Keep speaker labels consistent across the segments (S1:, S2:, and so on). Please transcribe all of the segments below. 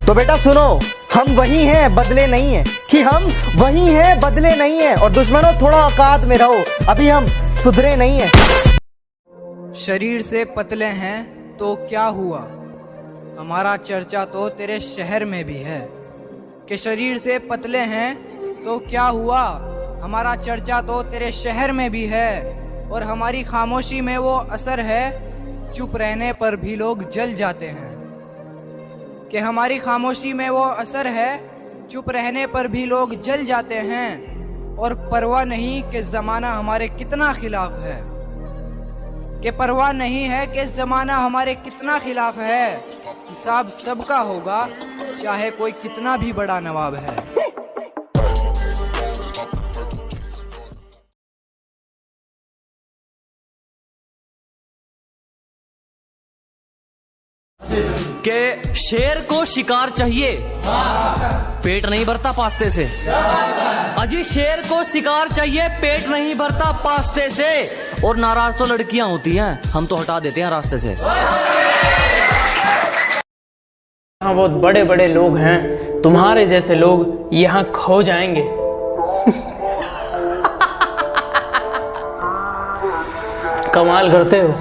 S1: तो बेटा सुनो, हम वही हैं बदले नहीं हैं, कि हम वही हैं बदले नहीं हैं। और दुश्मनों थोड़ा औकात में रहो, अभी हम सुधरे नहीं हैं।
S2: शरीर से पतले हैं तो क्या हुआ, हमारा चर्चा तो तेरे शहर में भी है। कि शरीर से पतले हैं तो क्या हुआ, हमारा चर्चा तो तेरे शहर में भी है। और हमारी खामोशी में वो असर है, चुप रहने पर भी लोग जल जाते हैं। कि हमारी खामोशी में वो असर है, चुप रहने पर भी लोग जल जाते हैं। और परवाह नहीं कि ज़माना हमारे कितना खिलाफ है, कि परवाह नहीं है कि ज़माना हमारे कितना खिलाफ है। हिसाब सबका होगा, चाहे कोई कितना भी बड़ा नवाब है।
S3: के शेर को शिकार चाहिए, पेट नहीं भरता पास्ते से। अजी शेर को शिकार चाहिए, पेट नहीं भरता पास्ते से। और नाराज तो लड़कियां होती हैं, हम तो हटा देते हैं रास्ते से।
S4: यहाँ बहुत बड़े बड़े लोग हैं, तुम्हारे जैसे लोग यहाँ खो जाएंगे। कमाल करते हो,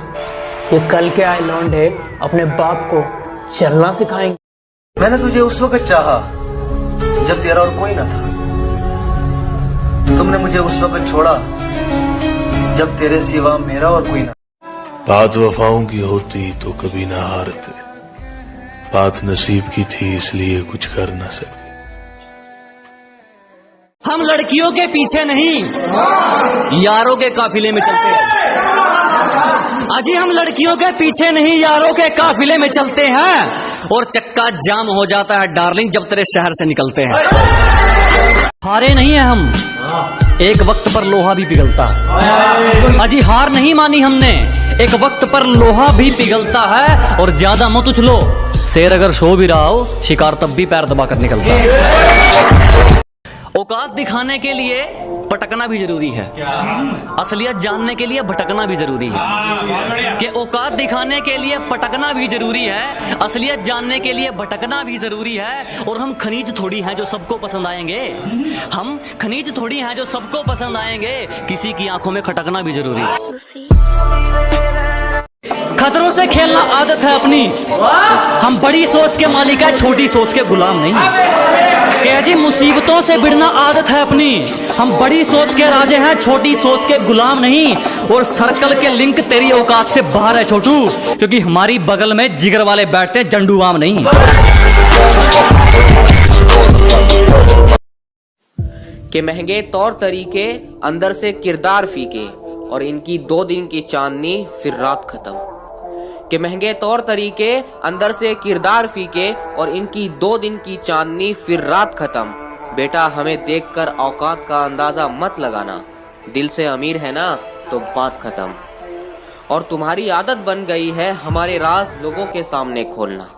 S4: ये कल के आए लौंडे अपने बाप को चलना सिखाएंगे।
S5: मैंने तुझे उस वक्त चाहा जब तेरा और कोई ना था। तुमने मुझे उस वक्त छोड़ा जब तेरे सिवा मेरा और कोई ना।
S6: बात वफाओं की होती तो कभी ना हारते, बात नसीब की थी इसलिए कुछ कर न सके।
S3: हम लड़कियों के पीछे नहीं, यारों के काफिले में चलते हैं। अजी हम लड़कियों के पीछे नहीं, यारों के काफिले में चलते हैं। और चक्का जाम हो जाता है डार्लिंग जब तेरे शहर से निकलते हैं। हारे नहीं है हम, एक वक्त पर लोहा भी पिघलता है। अजी हार नहीं मानी हमने, एक वक्त पर लोहा भी पिघलता है। और ज्यादा मत उछलो, शेर अगर सो भी रहा हो, शिकार तब भी पैर दबा कर निकलता है। औकात दिखाने के लिए पटकना भी जरूरी है, असलियत जानने के लिए भटकना भी जरूरी है। कि औकात दिखाने के लिए पटकना भी जरूरी है, असलियत जानने के लिए भटकना भी जरूरी है। और हम खनीज थोड़ी हैं जो सबको पसंद आएंगे, हम खनीज थोड़ी हैं जो सबको पसंद आएंगे। किसी की आंखों में खटकना भी जरूरी है। खतरों से खेलना आदत है अपनी, हम बड़ी सोच के मालिक है, छोटी सोच के गुलाम नहीं। कि जी मुसीबतों से भिड़ना आदत है अपनी, हम बड़ी सोच के राजे हैं, छोटी सोच के गुलाम नहीं। और सर्कल के लिंक तेरी औकात से बाहर है छोटू, क्योंकि हमारी बगल में जिगर वाले बैठते हैं, जंडू आम नहीं।
S7: के महंगे तौर तरीके अंदर से किरदार फीके, और इनकी 2 दिन की चांदनी फिर रात खत्म। के महंगे तौर तरीके अंदर से किरदार फीके, और इनकी 2 दिन की चांदनी फिर रात खत्म। बेटा हमें देखकर औकात का अंदाजा मत लगाना, दिल से अमीर है ना तो बात खत्म। और तुम्हारी आदत बन गई है हमारे राज लोगों के सामने खोलना।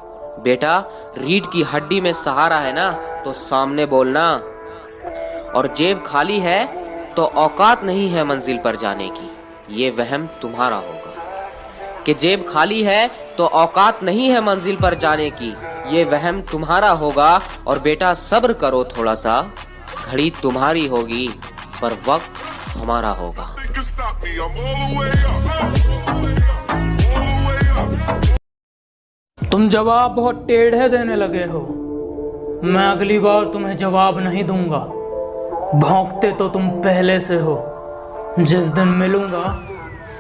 S7: बेटा रीढ़ की हड्डी में सहारा है ना तो सामने बोलना। और जेब खाली है तो औकात नहीं है मंजिल पर जाने की, ये वहम तुम्हारा होगा। कि जेब खाली है तो औकात नहीं है मंजिल पर जाने की, ये वहम तुम्हारा होगा। और बेटा सब्र करो थोड़ा सा, घड़ी तुम्हारी होगी पर वक्त हमारा होगा।
S4: तुम जवाब बहुत टेढ़े देने लगे हो, मैं अगली बार तुम्हें जवाब नहीं दूंगा। भौंकते तो तुम पहले से हो, जिस दिन मिलूंगा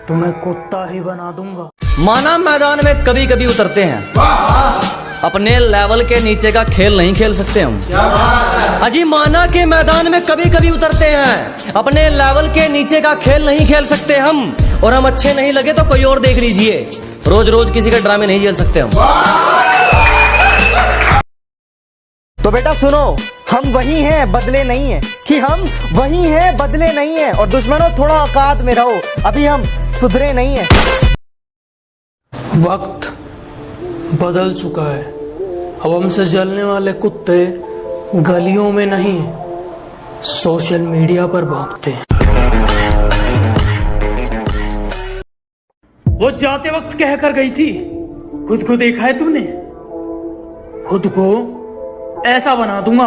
S4: तुम्हें कुत्ता ही बना दूंगा।
S3: माना मैदान में कभी कभी उतरते हैं, अपने लेवल के नीचे का खेल नहीं खेल सकते हम। अजी माना के मैदान में कभी कभी उतरते हैं, अपने लेवल के नीचे का खेल नहीं खेल सकते हम। और हम अच्छे नहीं लगे तो कोई और देख लीजिए, रोज रोज किसी के ड्रामे नहीं झेल सकते हम।
S1: तो बेटा सुनो, हम वही हैं बदले नहीं हैं, कि हम वही हैं बदले नहीं हैं। और दुश्मनों थोड़ा औकात में रहो, अभी हम सुधरे नहीं हैं।
S4: वक्त बदल चुका है, अब हमसे जलने वाले कुत्ते गलियों में नहीं सोशल मीडिया पर भौंकते हैं। वो जाते वक्त कह कर गई थी, खुद को देखा है तूने? खुद को ऐसा बना दूंगा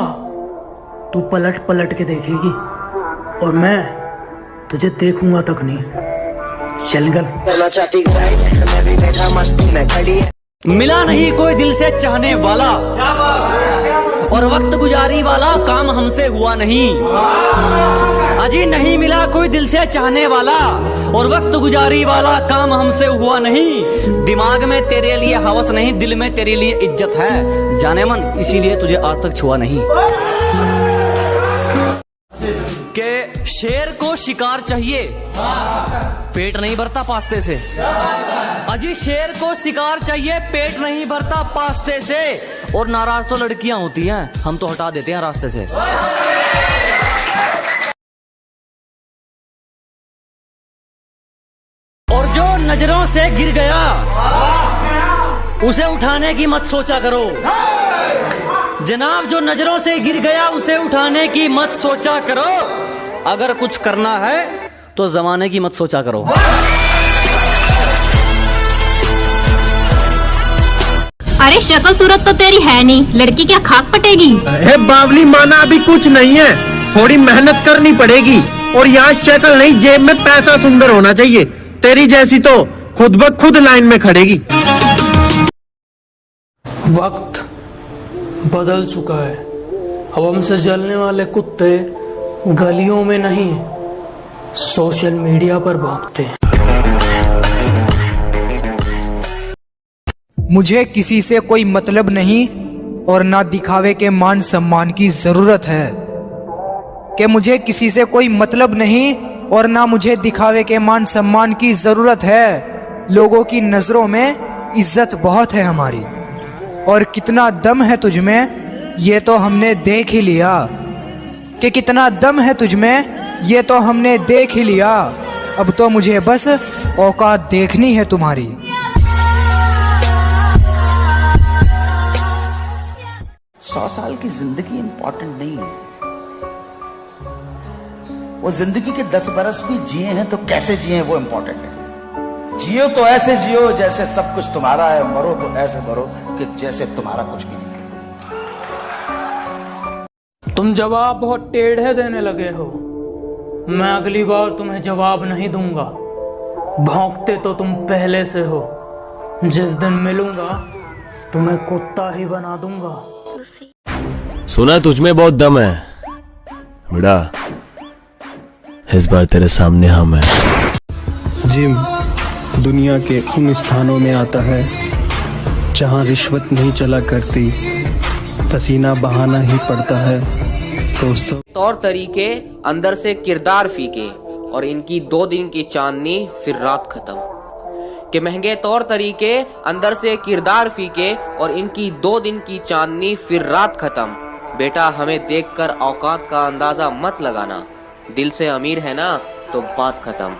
S4: तू पलट पलट के देखेगी और मैं तुझे देखूंगा तक नहीं। चल गल।
S3: मिला नहीं कोई दिल से चाहने वाला और वक्त गुजारी वाला काम हमसे हुआ नहीं। अजी नहीं मिला कोई दिल से चाहने वाला और वक्त गुजारी वाला काम हमसे हुआ नहीं। दिमाग में तेरे लिए हवस नहीं, दिल में तेरे लिए इज्जत है जाने मन, इसीलिए तुझे आज तक छुआ नहीं। के शेर को शिकार चाहिए, पेट नहीं भरता पास्ते से। अजी शेर को शिकार चाहिए, पेट नहीं भरता पास्ते से। और नाराज तो लड़कियां होती हैं, हम तो हटा देते हैं रास्ते से। और जो नजरों से गिर गया उसे उठाने की मत सोचा करो जनाब। जो नजरों से गिर गया उसे उठाने की मत सोचा करो। अगर कुछ करना है तो जमाने की मत सोचा करो।
S8: अरे शक्ल सूरत तो तेरी है नहीं, लड़की क्या खाक पटेगी?
S9: हे बावली माना अभी कुछ नहीं है, थोड़ी मेहनत करनी पड़ेगी। और यहाँ शक्ल नहीं, जेब में पैसा सुंदर होना चाहिए। तेरी जैसी तो खुद ब खुद लाइन में खड़ेगी।
S4: वक्त बदल चुका है, अब हमसे जलने वाले कुत्ते गलियों में नहीं सोशल मीडिया पर भौंकते हैं।
S2: मुझे किसी से कोई मतलब नहीं और ना दिखावे के मान सम्मान की जरूरत है। कि मुझे किसी से कोई मतलब नहीं और ना मुझे दिखावे के मान सम्मान की जरूरत है। लोगों की नजरों में इज्जत बहुत है हमारी, और कितना दम है तुझ में ये तो हमने देख ही लिया। कि कितना दम है तुझ में ये तो हमने देख ही लिया। अब तो मुझे बस औकात देखनी है तुम्हारी।
S10: 100 साल की जिंदगी इंपॉर्टेंट नहीं है, वो जिंदगी के 10 बरस भी जिए हैं तो कैसे जिए हैं वो इंपॉर्टेंट है। जियो तो ऐसे जियो जैसे सब कुछ तुम्हारा है, मरो तो ऐसे मरो कि जैसे तुम्हारा कुछ भी नहीं है।
S4: तुम जवाब बहुत टेढ़े देने लगे हो, मैं अगली बार तुम्हें जवाब नहीं दूंगा। भौंकते तो तुम पहले से हो, जिस दिन मिलूंगा तुम्हें कुत्ता ही बना दूंगा।
S6: सुना तुझ में बहुत दम है बेटा, इस बार तेरे सामने हम हैं।
S11: जिम दुनिया के उन स्थानों में आता है जहां रिश्वत नहीं चला करती, पसीना बहाना ही पड़ता है दोस्तों।
S7: तौर तरीके अंदर से किरदार फीके और इनकी 2 दिन की चांदनी फिर रात खत्म। के महंगे तौर तरीके अंदर से किरदार फीके और इनकी 2 दिन की चांदनी फिर रात खत्म। बेटा हमें देखकर औकात का अंदाजा मत लगाना, दिल से अमीर है ना तो बात खत्म।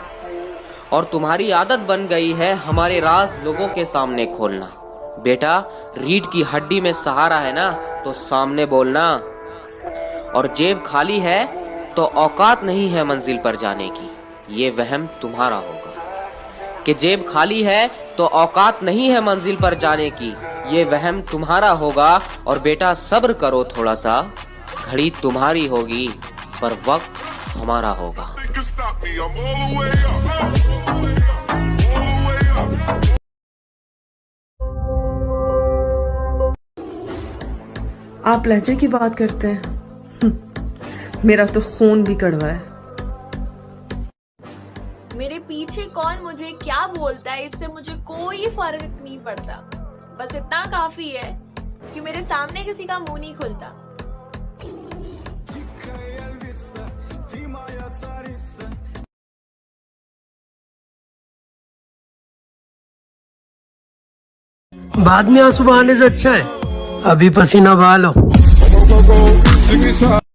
S7: और तुम्हारी आदत बन गई है हमारे राज लोगों के सामने खोलना। बेटा रीढ़ की हड्डी में सहारा है ना तो सामने बोलना। और जेब खाली है तो औकात नहीं है मंजिल पर जाने की, ये वहम तुम्हारा होगा। कि जेब खाली है तो औकात नहीं है मंजिल पर जाने की, ये वहम तुम्हारा होगा। और बेटा सब्र करो थोड़ा सा, घड़ी तुम्हारी होगी पर वक्त हमारा होगा।
S12: आप लहजे की बात करते हैं, मेरा तो खून भी कड़वा है।
S13: मेरे पीछे कौन मुझे क्या बोलता है इससे मुझे कोई फर्क नहीं पड़ता। बस इतना काफी है कि मेरे सामने किसी का मुंह नहीं खुलता।
S9: बाद में आंसू बहाने से अच्छा है अभी पसीना बहा लो।